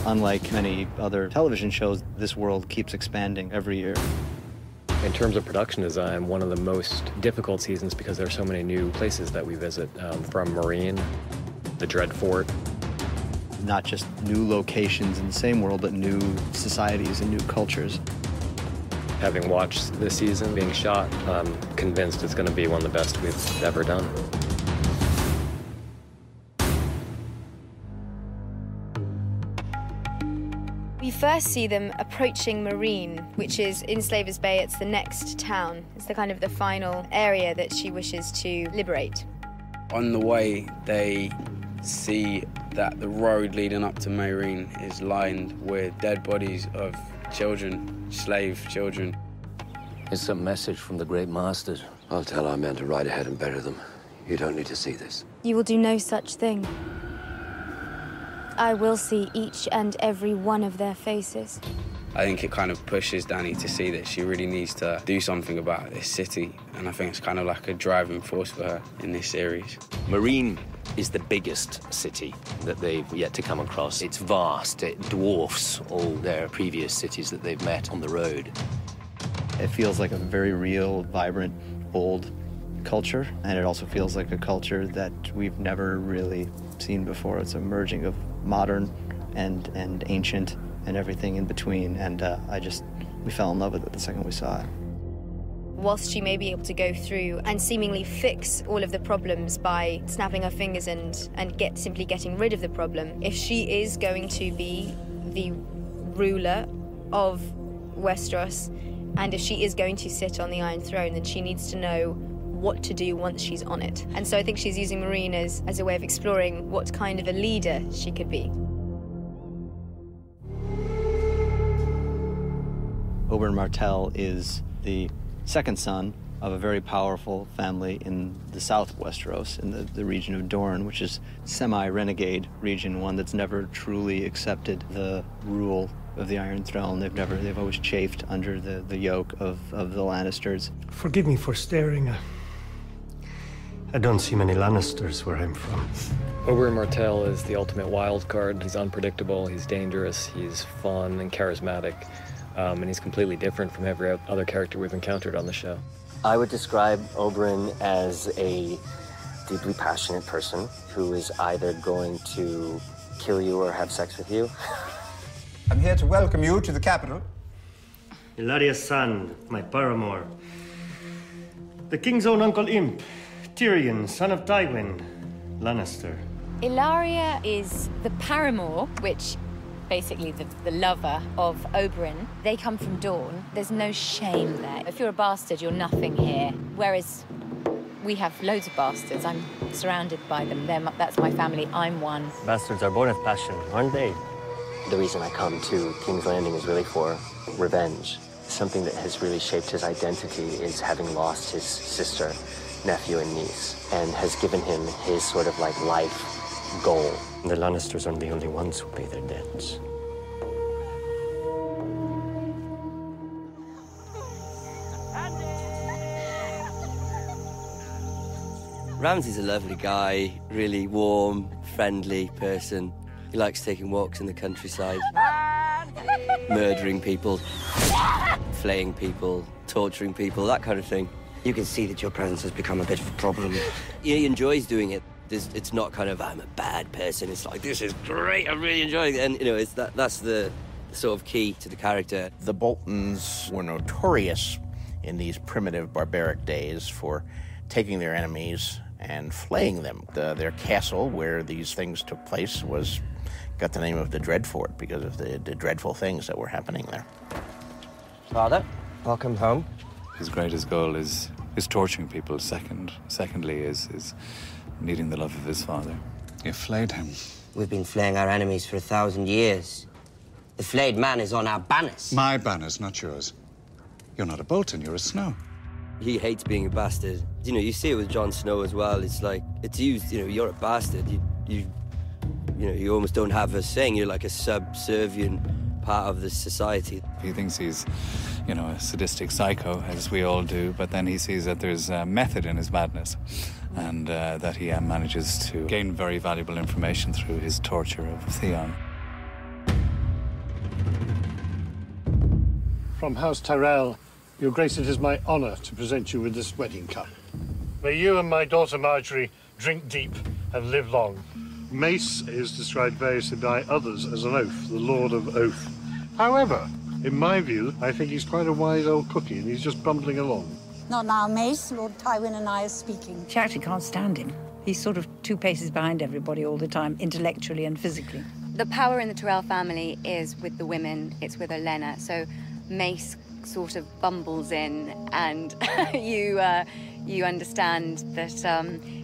Unlike many other television shows, this world keeps expanding every year. In terms of production design, one of the most difficult seasons because there are so many new places that we visit, from Marine, the Dread Fort. Not just new locations in the same world, but new societies and new cultures. Having watched this season being shot, I'm convinced it's going to be one of the best we've ever done. We first see them approaching Marine, which is in Slaver's Bay. It's the next town. It's the kind of the final area that she wishes to liberate. On the way, they see that the road leading up to Marine is lined with dead bodies of children, slave children. It's a message from the great masters. I'll tell our men to ride ahead and bury them. You don't need to see this. You will do no such thing. I will see each and every one of their faces. I think it kind of pushes Danny to see that she really needs to do something about this city, and I think it's kind of like a driving force for her in this series. Marine is the biggest city that they've yet to come across. It's vast. It dwarfs all their previous cities that they've met on the road. It feels like a very real, vibrant, old culture, and it also feels like a culture that we've never really seen before. It's a merging of modern and ancient and everything in between, and we fell in love with it the second we saw it. Whilst she may be able to go through and seemingly fix all of the problems by snapping her fingers and simply getting rid of the problem, if she is going to be the ruler of Westeros, and if she is going to sit on the Iron Throne, then she needs to know what to do once she's on it. And so I think she's using Marine as a way of exploring what kind of a leader she could be. Oberyn Martell is the second son of a very powerful family in the south of Westeros, in the region of Dorne, which is semi-renegade region, one that's never truly accepted the rule of the Iron Throne. They've always chafed under the yoke of the Lannisters. Forgive me for staring. I don't see many Lannisters where I'm from. Oberyn Martell is the ultimate wild card. He's unpredictable, he's dangerous, he's fun and charismatic, and he's completely different from every other character we've encountered on the show. I would describe Oberyn as a deeply passionate person who is either going to kill you or have sex with you. I'm here to welcome you to the capital. Ilaria's son, my paramour. The king's own Uncle Imp, Tyrion, son of Tywin, Lannister. Ilaria is the paramour, which basically the lover of Oberyn. They come from Dorne. There's no shame there. If you're a bastard, you're nothing here. Whereas we have loads of bastards. I'm surrounded by them. That's my family. I'm one. Bastards are born of passion, aren't they? The reason I come to King's Landing is really for revenge. Something that has really shaped his identity is having lost his sister, nephew, and niece, and has given him his sort of like life goal. The Lannisters aren't the only ones who pay their debts. Ramsay's a lovely guy, really warm, friendly person. He likes taking walks in the countryside, murdering people, flaying people, torturing people, that kind of thing. You can see that your presence has become a bit of a problem. He enjoys doing it. It's not kind of, I'm a bad person. It's like, this is great, I'm really enjoying it. And, you know, that's the sort of key to the character. The Boltons were notorious in these primitive, barbaric days for taking their enemies and flaying them. Their castle, where these things took place, got the name of the Dread Fort because of the dreadful things that were happening there. Father, welcome home. His greatest goal is torturing people. Secondly is needing the love of his father. You flayed him. We've been flaying our enemies for 1,000 years. The flayed man is on our banners. My banners, not yours. You're not a Bolton, you're a Snow. He hates being a bastard. You know, you see it with Jon Snow as well. It's like, it's used, you know, you're a bastard. You almost don't have a saying. You're like a subservient part of the society. He thinks he's, you know, a sadistic psycho, as we all do, but then he sees that there's method in his madness, and that he manages to gain very valuable information through his torture of Theon. From House Tyrell, Your Grace, it is my honour to present you with this wedding cup. May you and my daughter Marjorie drink deep and live long. Mace is described variously by others as an oath, the Lord of Oath. However, in my view, I think he's quite a wise old cookie and he's just bumbling along. Not now, Mace. Lord Tywin and I are speaking. She actually can't stand him. He's sort of 2 paces behind everybody all the time, intellectually and physically. The power in the Tyrell family is with the women, it's with Olenna. So Mace sort of bumbles in and you understand that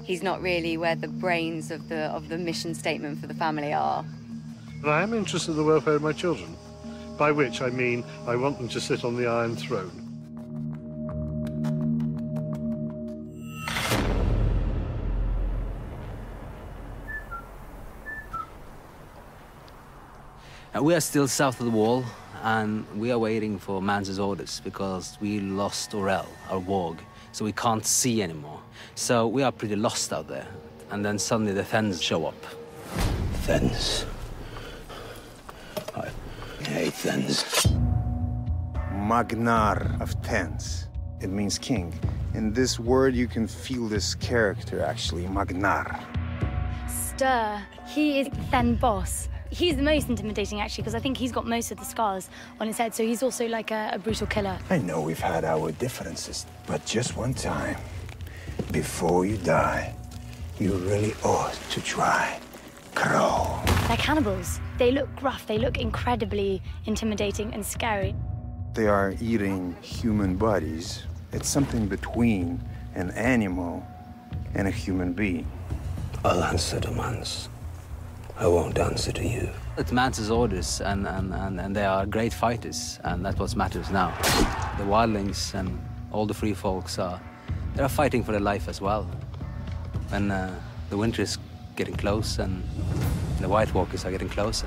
he's not really where the brains of the mission statement for the family are. And I am interested in the welfare of my children, by which I mean I want them to sit on the Iron Throne. We are still south of the wall, and we are waiting for Mance's orders because we lost Orell, our warg, so we can't see anymore. So we are pretty lost out there. And then suddenly the Thens show up. Thens. I hate Thens. Magnar of Thens. It means king. In this word, you can feel this character, actually, Magnar. Stir. He is Then boss. He's the most intimidating, actually, because I think he's got most of the scars on his head, so he's also like a brutal killer. I know we've had our differences, but just one time, before you die, you really ought to try Crow. They're cannibals. They look gruff, they look incredibly intimidating and scary. They are eating human bodies. It's something between an animal and a human being. I'll answer to Mance. I won't answer to you. It's Mance's orders, and they are great fighters, and that's what matters now. The wildlings and all the free folks they're fighting for their life as well. When the winter is getting close and the White Walkers are getting closer.